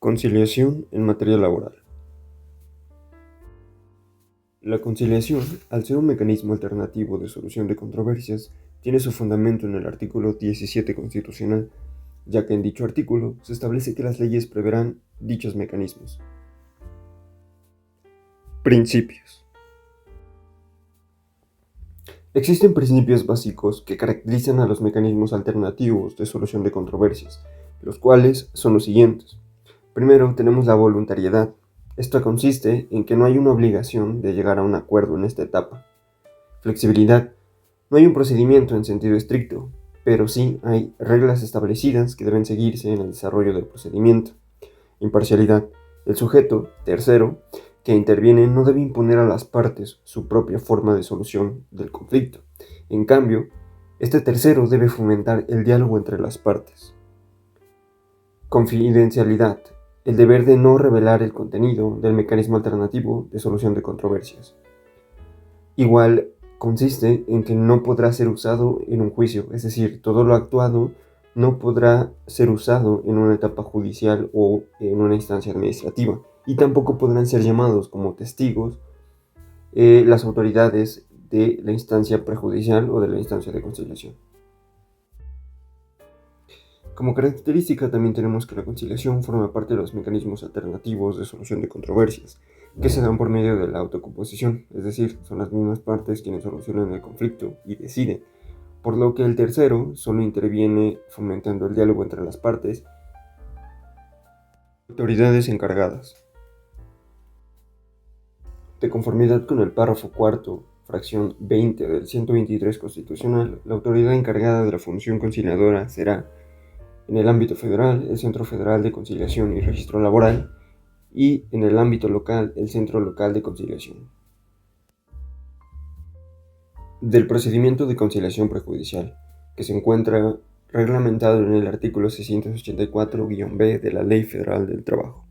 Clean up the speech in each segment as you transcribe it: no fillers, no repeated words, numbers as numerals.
Conciliación en materia laboral. La conciliación, al ser un mecanismo alternativo de solución de controversias, tiene su fundamento en el artículo 17 constitucional, ya que en dicho artículo se establece que las leyes preverán dichos mecanismos. Principios. Existen principios básicos que caracterizan a los mecanismos alternativos de solución de controversias, los cuales son los siguientes. Primero, tenemos la voluntariedad. Esto consiste en que no hay una obligación de llegar a un acuerdo en esta etapa. Flexibilidad. No hay un procedimiento en sentido estricto, pero sí hay reglas establecidas que deben seguirse en el desarrollo del procedimiento. Imparcialidad. El sujeto, tercero, que interviene no debe imponer a las partes su propia forma de solución del conflicto. En cambio, este tercero debe fomentar el diálogo entre las partes. Confidencialidad. El deber de no revelar el contenido del mecanismo alternativo de solución de controversias. Igual consiste en que no podrá ser usado en un juicio, es decir, todo lo actuado no podrá ser usado en una etapa judicial o en una instancia administrativa, y tampoco podrán ser llamados como testigos las autoridades de la instancia prejudicial o de la instancia de conciliación. Como característica también tenemos que la conciliación forma parte de los mecanismos alternativos de solución de controversias, que se dan por medio de la autocomposición, es decir, son las mismas partes quienes solucionan el conflicto y deciden, por lo que el tercero solo interviene fomentando el diálogo entre las partes. Autoridades encargadas. De conformidad con el párrafo cuarto, fracción 20 del 123 constitucional, la autoridad encargada de la función conciliadora será, en el ámbito federal, el Centro Federal de Conciliación y Registro Laboral, y en el ámbito local, el Centro Local de Conciliación. Del procedimiento de conciliación prejudicial, que se encuentra reglamentado en el artículo 684-B de la Ley Federal del Trabajo.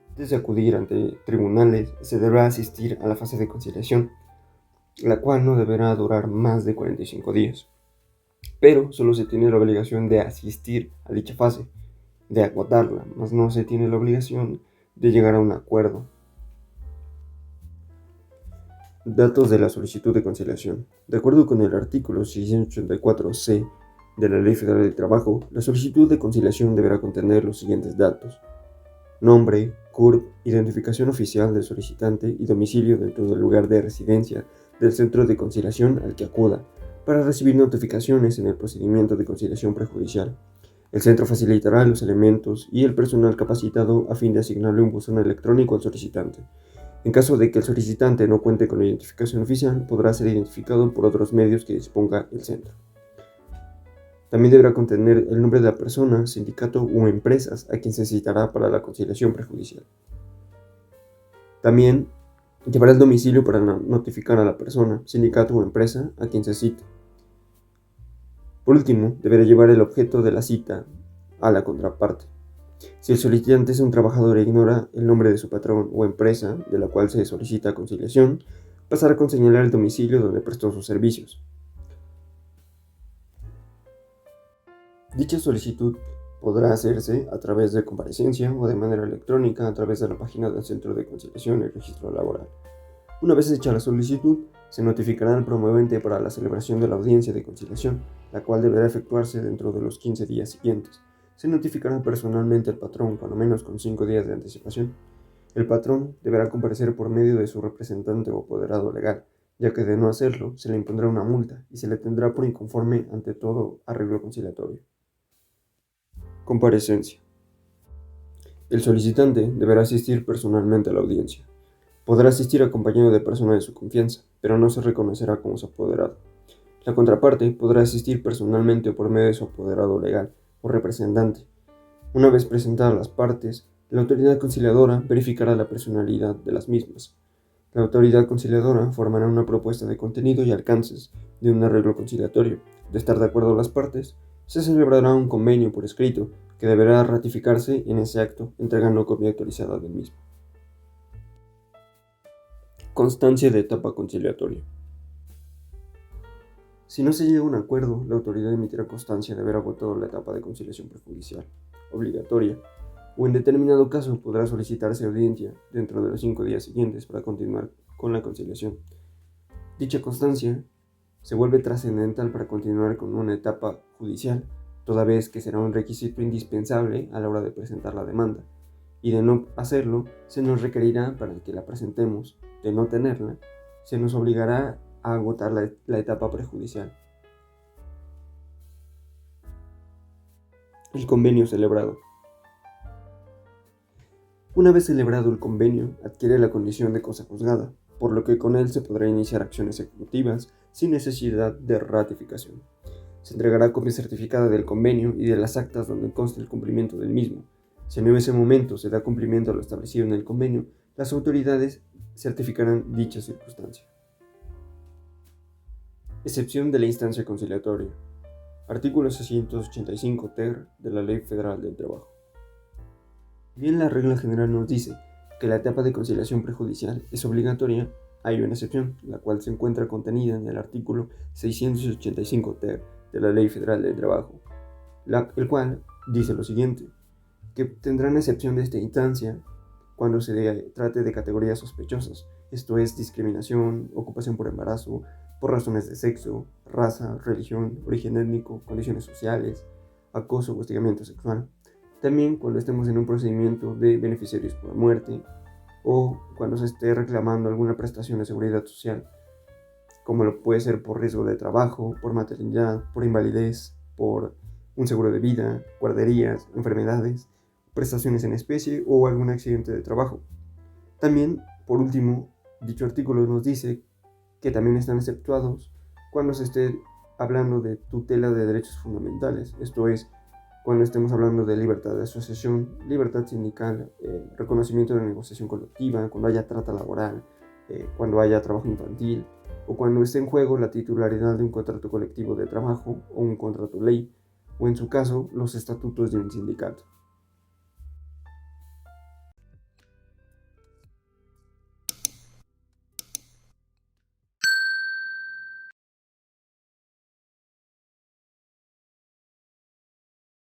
Antes de acudir ante tribunales, se deberá asistir a la fase de conciliación, la cual no deberá durar más de 45 días. Pero solo se tiene la obligación de asistir a dicha fase, de agotarla, mas no se tiene la obligación de llegar a un acuerdo. Datos de la solicitud de conciliación. De acuerdo con el artículo 684C de la Ley Federal del Trabajo, la solicitud de conciliación deberá contener los siguientes datos: nombre, CURP, identificación oficial del solicitante y domicilio dentro del lugar de residencia del centro de conciliación al que acuda, para recibir notificaciones en el procedimiento de conciliación prejudicial. El centro facilitará los elementos y el personal capacitado a fin de asignarle un buzón electrónico al solicitante. En caso de que el solicitante no cuente con la identificación oficial, podrá ser identificado por otros medios que disponga el centro. También deberá contener el nombre de la persona, sindicato o empresas a quien se citará para la conciliación prejudicial. También llevará el domicilio para notificar a la persona, sindicato o empresa a quien se cita. Por último, deberá llevar el objeto de la cita a la contraparte. Si el solicitante es un trabajador e ignora el nombre de su patrón o empresa de la cual se solicita conciliación, pasará con señalar el domicilio donde prestó sus servicios. Dicha solicitud podrá hacerse a través de comparecencia o de manera electrónica a través de la página del Centro de Conciliación y Registro Laboral. Una vez hecha la solicitud, se notificará al promovente para la celebración de la audiencia de conciliación, la cual deberá efectuarse dentro de los 15 días siguientes. Se notificará personalmente al patrón, cuando menos con 5 días de anticipación. El patrón deberá comparecer por medio de su representante o apoderado legal, ya que de no hacerlo se le impondrá una multa y se le tendrá por inconforme ante todo arreglo conciliatorio. Comparecencia. El solicitante deberá asistir personalmente a la audiencia. Podrá asistir acompañado de personas de su confianza, pero no se reconocerá como su apoderado. La contraparte podrá asistir personalmente o por medio de su apoderado legal o representante. Una vez presentadas las partes, la autoridad conciliadora verificará la personalidad de las mismas. La autoridad conciliadora formará una propuesta de contenido y alcances de un arreglo conciliatorio. De estar de acuerdo las partes, se celebrará un convenio por escrito que deberá ratificarse en ese acto, entregando copia actualizada del mismo. Constancia de etapa conciliatoria. Si no se llega a un acuerdo, la autoridad emitirá constancia de haber agotado la etapa de conciliación prejudicial, obligatoria. o en determinado caso podrá solicitarse audiencia dentro de los 5 días siguientes para continuar con la conciliación. Dicha constancia se vuelve trascendental para continuar con una etapa judicial, toda vez que será un requisito indispensable a la hora de presentar la demanda, y de no hacerlo se nos requerirá para que la presentemos. De no tenerla, se nos obligará a agotar la etapa prejudicial. El convenio celebrado. Una vez celebrado el convenio, adquiere la condición de cosa juzgada, por lo que con él se podrá iniciar acciones ejecutivas sin necesidad de ratificación. Se entregará copia certificada del convenio y de las actas donde conste el cumplimiento del mismo. Si en ese momento se da cumplimiento a lo establecido en el convenio, las autoridades certificarán dicha circunstancia. Excepción de la instancia conciliatoria. Artículo 685 ter de la Ley Federal del Trabajo. Bien, la regla general nos dice que la etapa de conciliación prejudicial es obligatoria, hay una excepción, la cual se encuentra contenida en el artículo 685 ter de la Ley Federal del Trabajo, el cual dice lo siguiente, que tendrán excepción de esta instancia cuando se trate de categorías sospechosas, esto es discriminación, ocupación por embarazo, por razones de sexo, raza, religión, origen étnico, condiciones sociales, acoso o hostigamiento sexual. También cuando estemos en un procedimiento de beneficiarios por muerte o cuando se esté reclamando alguna prestación de seguridad social, como lo puede ser por riesgo de trabajo, por maternidad, por invalidez, por un seguro de vida, guarderías, enfermedades, prestaciones en especie o algún accidente de trabajo. También, por último, dicho artículo nos dice que también están exceptuados cuando se esté hablando de tutela de derechos fundamentales, esto es, cuando estemos hablando de libertad de asociación, libertad sindical, reconocimiento de la negociación colectiva, cuando haya trata laboral, cuando haya trabajo infantil, o cuando esté en juego la titularidad de un contrato colectivo de trabajo o un contrato ley, o en su caso, los estatutos de un sindicato.